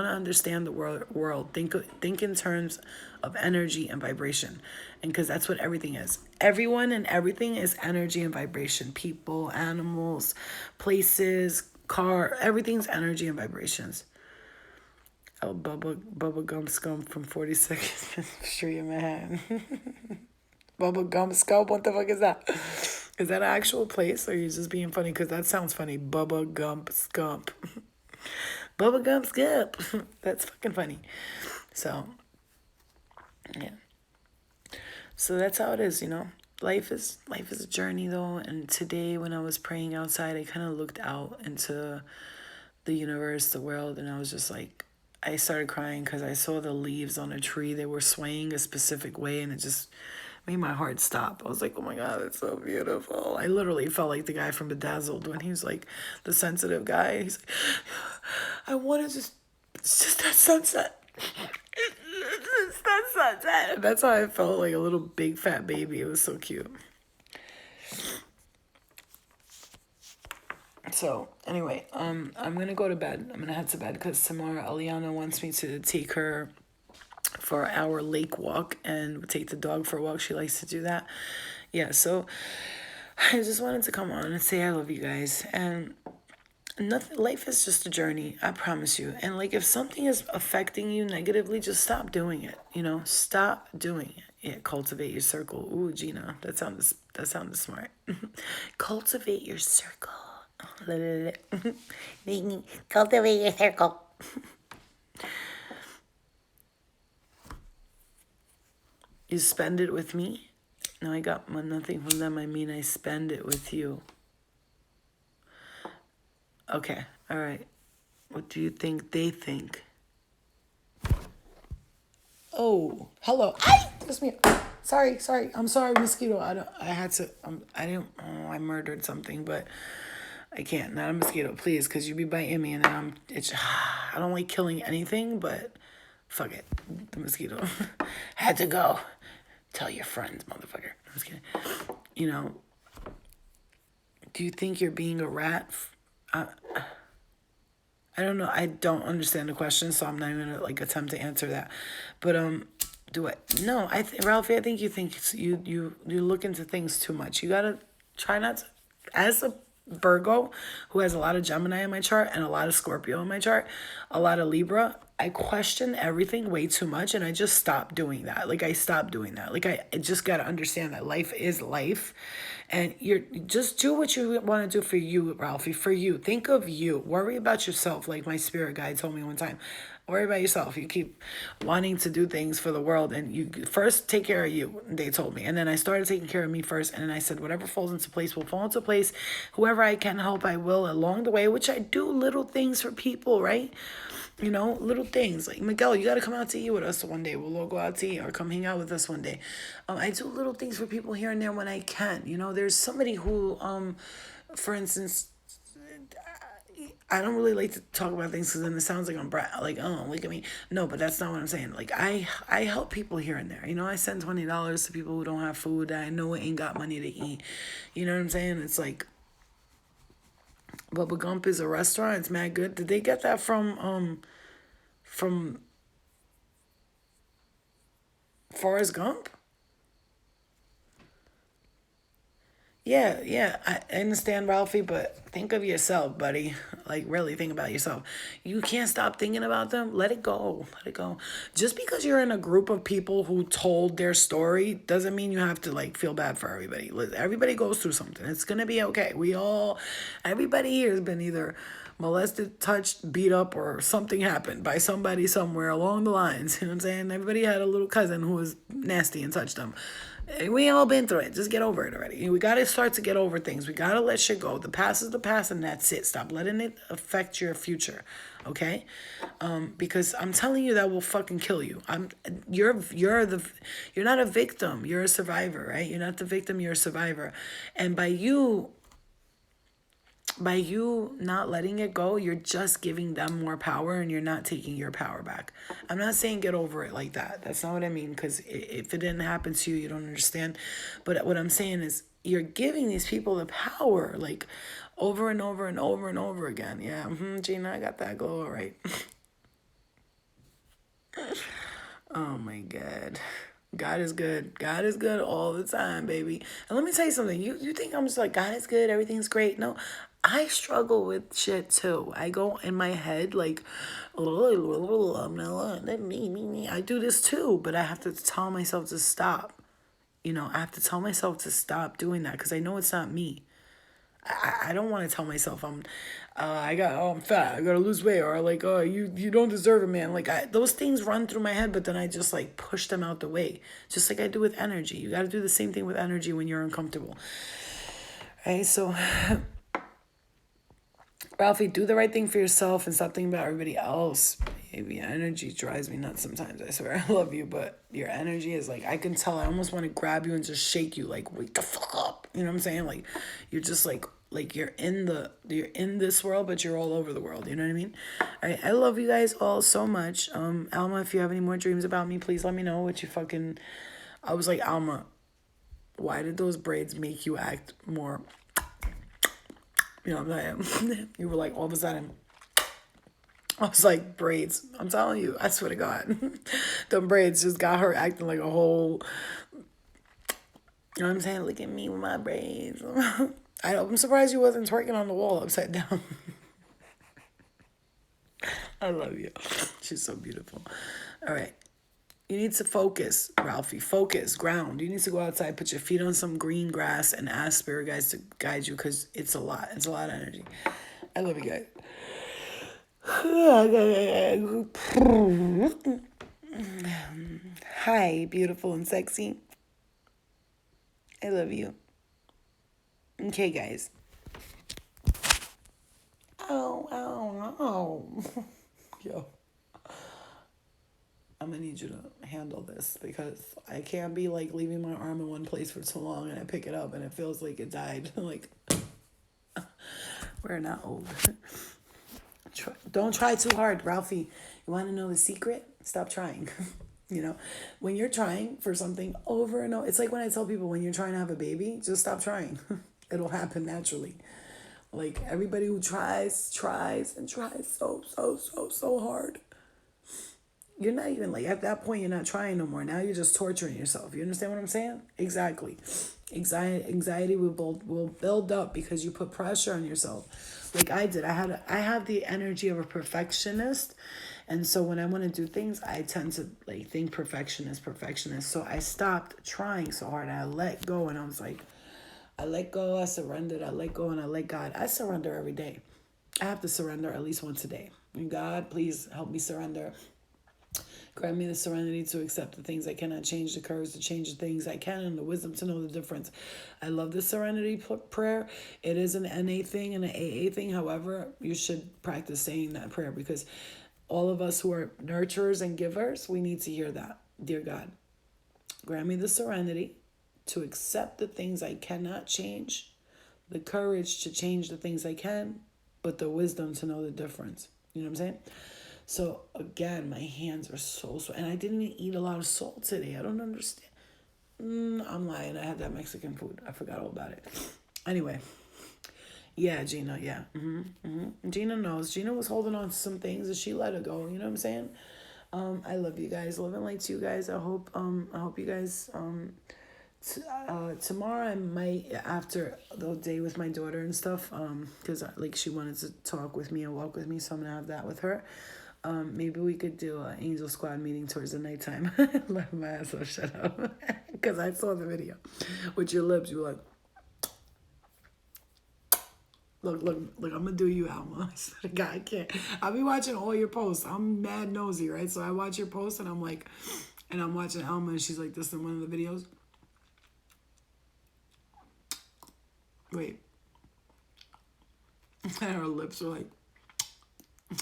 understand the world, think in terms of energy and vibration, and because that's what everything is. Everyone and everything is energy and vibration. People, animals, places, car, everything's energy and vibrations. Oh, Bubba Gum Scum from 42nd Street in Manhattan. Bubba Gum Scum, what the fuck is that? Is that an actual place, or are you just being funny? Because that sounds funny. Bubba Gum Scump. Bubba Gum Scump. That's fucking funny. So, Yeah. So that's how it is, you know. Life is a journey though, and today when I was praying outside, I kind of looked out into the universe, the world, and I was just like, I started crying because I saw the leaves on a tree. They were swaying a specific way, and it just made my heart stop. I was like, oh my God, it's so beautiful. I literally felt like the guy from Bedazzled when he was like the sensitive guy. He's like, I want to just, it's just that sunset. It's that sunset. That's how I felt, like a little big fat baby. It was so cute. So anyway, I'm gonna go to bed. I'm gonna head to bed because tomorrow Eliana wants me to take her for our lake walk and take the dog for a walk. She likes to do that. Yeah, so I just wanted to come on and say I love you guys. And nothing, life is just a journey, I promise you. And like if something is affecting you negatively, just stop doing it. You know, stop doing it. Yeah, cultivate your circle. Ooh, Gina, that sounded smart. Cultivate your circle. Cultivate your circle. You spend it with me. No, I got nothing from them. I mean, I spend it with you. Okay, all right. What do you think they think? Oh, hello. Ay, that's me. Sorry. I'm sorry, mosquito. I murdered something, but I can't. Not a mosquito, please, because you be biting me, and then I don't like killing anything, but fuck it. The mosquito had to go. Tell your friends, motherfucker. I'm just kidding. You know, do you think you're being a rat? I don't know. I don't understand the question, so I'm not even gonna like attempt to answer that. But do I? No, Ralphie. I think you look into things too much. You gotta try not to. As a Virgo, who has a lot of Gemini in my chart and a lot of Scorpio in my chart, a lot of Libra, I question everything way too much, and I just stopped doing that. Like I stopped doing that. Like I just gotta understand that life is life, and you're just do what you want to do for you, Ralphie. For you, think of you. Worry about yourself. Like my spirit guide told me one time. Worry about yourself. You keep wanting to do things for the world, and you first take care of you, they told me. And then I started taking care of me first, and then I said, whatever falls into place will fall into place. Whoever I can help, I will along the way, which I do little things for people, right? You know, little things. Like, Miguel, you got to come out to eat with us one day. We'll all go out to eat or come hang out with us one day. I do little things for people here and there when I can. You know, there's somebody who, for instance, I don't really like to talk about things because then it sounds like I'm like, oh, look at me. No, but that's not what I'm saying. Like I help people here and there. You know, I send $20 to people who don't have food that I know ain't got money to eat. You know what I'm saying? It's like Bubba Gump is a restaurant. It's mad good. Did they get that from Forrest Gump? Yeah, I understand, Ralphie, but think of yourself, buddy. Like, really think about yourself. You can't stop thinking about them. Let it go. Let it go. Just because you're in a group of people who told their story doesn't mean you have to, like, feel bad for everybody. Everybody goes through something. It's going to be okay. Everybody here has been either molested, touched, beat up, or something happened by somebody somewhere along the lines. You know what I'm saying? Everybody had a little cousin who was nasty and touched them. We all been through it. Just get over it already. We got to start to get over things. We got to let shit go. The past is the past, and that's it. Stop letting it affect your future, okay? Because I'm telling you that will fucking kill you. You're not a victim. You're a survivor, right? You're not the victim. You're a survivor, and by you not letting it go, you're just giving them more power and you're not taking your power back. I'm not saying get over it like that. That's not what I mean, because if it didn't happen to you, you don't understand. But what I'm saying is you're giving these people the power, like over and over and over and over again. Yeah, Gina, I got that glow, all right. Oh my God. God is good. God is good all the time, baby. And let me tell you something. You think I'm just like, God is good, everything's great. No, I struggle with shit too. I go in my head like, I do this too, but I have to tell myself to stop. You know, I have to tell myself to stop doing that because I know it's not me. I don't want to tell myself I'm fat, I gotta lose weight, or like, oh, you don't deserve it, man. Like, those things run through my head, but then I just like push them out the way, just like I do with energy. You got to do the same thing with energy when you're uncomfortable, right? So, Ralphie, do the right thing for yourself and stop thinking about everybody else. Baby, energy drives me nuts sometimes. I swear, I love you, but your energy is like, I can tell. I almost want to grab you and just shake you, like, wake the fuck up. You know what I'm saying? Like, you're just like you're in this world, but you're all over the world. You know what I mean? I love you guys all so much. Alma, if you have any more dreams about me, please let me know. What you fucking, I was like, Alma, why did those braids make you act more? You know what I'm saying? You were like, all of a sudden, I was like, braids. I'm telling you, I swear to God. Them braids just got her acting like a whole, you know what I'm saying? Look at me with my braids. I'm surprised you wasn't twerking on the wall upside down. I love you. She's so beautiful. All right. You need to focus, Ralphie. Focus, ground. You need to go outside, put your feet on some green grass, and ask spirit guides to guide you, because it's a lot. It's a lot of energy. I love you guys. Hi, beautiful and sexy. I love you. Okay, guys. Oh. Yo. I'm gonna need you to handle this, because I can't be like leaving my arm in one place for too long and I pick it up and it feels like it died. Like, we're not old. Don't try too hard, Ralphie. You want to know the secret? Stop trying. You know, when you're trying for something over and over, it's like when I tell people, when you're trying to have a baby, just stop trying. It'll happen naturally. Like, everybody who tries and tries so hard. You're not even like, at that point, you're not trying no more. Now you're just torturing yourself. You understand what I'm saying? Exactly. Anxiety will build up because you put pressure on yourself. Like I did. I have the energy of a perfectionist. And so when I want to do things, I tend to like think perfectionist. So I stopped trying so hard. I let go, and I was like, I let go, I surrendered, I let go, and I let God. I surrender every day. I have to surrender at least once a day. And God, please help me surrender. Grant me the serenity to accept the things I cannot change, the courage to change the things I can, and the wisdom to know the difference. I love the serenity prayer. It is an NA thing and an AA thing. However, you should practice saying that prayer, because all of us who are nurturers and givers, we need to hear that. Dear God, grant me the serenity to accept the things I cannot change, the courage to change the things I can, but the wisdom to know the difference. You know what I'm saying? So again, my hands are so and I didn't even eat a lot of salt today. I don't understand. I'm lying. I had that Mexican food. I forgot all about it. Anyway, yeah, Gina, yeah. Gina knows. Gina was holding on to some things and she let it go. You know what I'm saying? I love you guys. Living like you guys. I hope you guys tomorrow I might, after the day with my daughter and stuff, because like she wanted to talk with me and walk with me, so I'm gonna have that with her. Maybe we could do an Angel Squad meeting towards the nighttime. Laugh my ass off, shut up. Because I saw the video with your lips. You were like, look, I'm going to do you, Alma. I swear to God, I can't. I'll be watching all your posts. I'm mad nosy, right? So I watch your posts and I'm like, and I'm watching Alma and she's like, this in one of the videos. Wait. And her lips were like,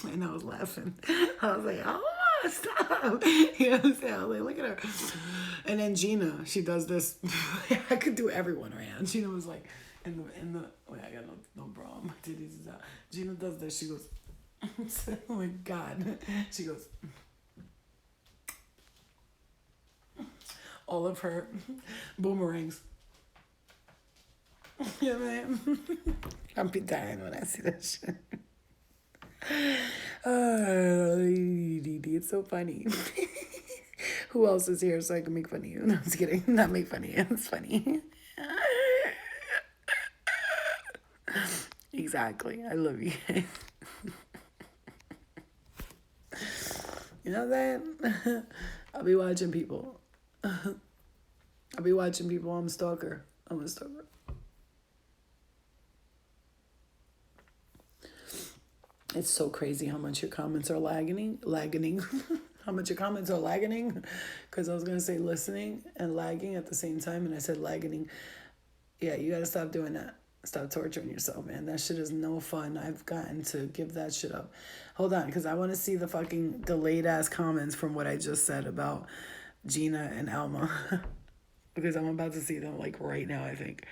and I was laughing. I was like, oh, stop. You know what I'm saying? I was like, look at her. And then Gina, she does this. I could do everyone right now. Gina was like, in the wait, I got no bra. My titties is out. Gina does this. She goes, oh my God. She goes, all of her boomerangs. Yeah, man. I'm be dying when I see that shit. It's so funny. Who else is here so I can make fun of you? No, I'm just kidding. Not make fun of you. It's funny. Exactly. I love you. You know that? I'll be watching people. I'm a stalker. I'm a stalker. It's so crazy how much your comments are lagging. How much your comments are lagging. Because I was going to say listening and lagging at the same time. And I said lagging. Yeah, you got to stop doing that. Stop torturing yourself, man. That shit is no fun. I've gotten to give that shit up. Hold on, because I want to see the fucking delayed ass comments from what I just said about Gina and Alma. Because I'm about to see them like right now, I think.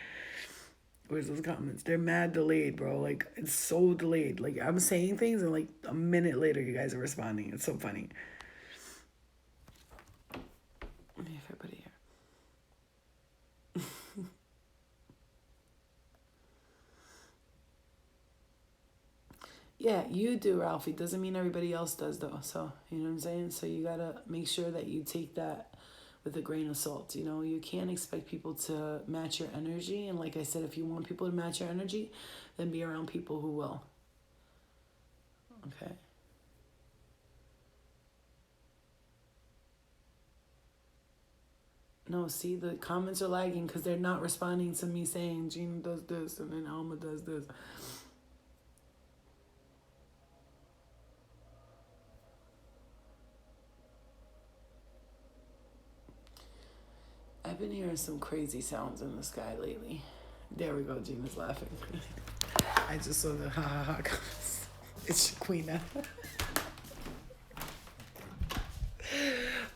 Where's those comments? They're mad delayed, bro. Like, it's so delayed. Like, I'm saying things and like a minute later you guys are responding. It's so funny. Let me if I put it here. Yeah, you do, Ralphie. Doesn't mean everybody else does, though. So, you know what I'm saying? So, you gotta make sure that you take that with a grain of salt. You know, you can't expect people to match your energy. And like I said, if you want people to match your energy, then be around people who will. Okay. No, see, the comments are lagging because they're not responding to me saying Gina does this and then Alma does this. I've been hearing some crazy sounds in the sky lately. There we go, Gina's laughing. I just saw the ha ha ha comments. It's Shaquina.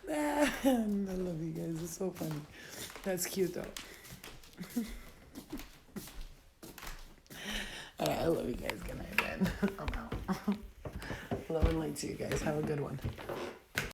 Man, I love you guys. It's so funny. That's cute though. Alright, I love you guys. Good night, man. I'm out. Love and light to you guys. Have a good one.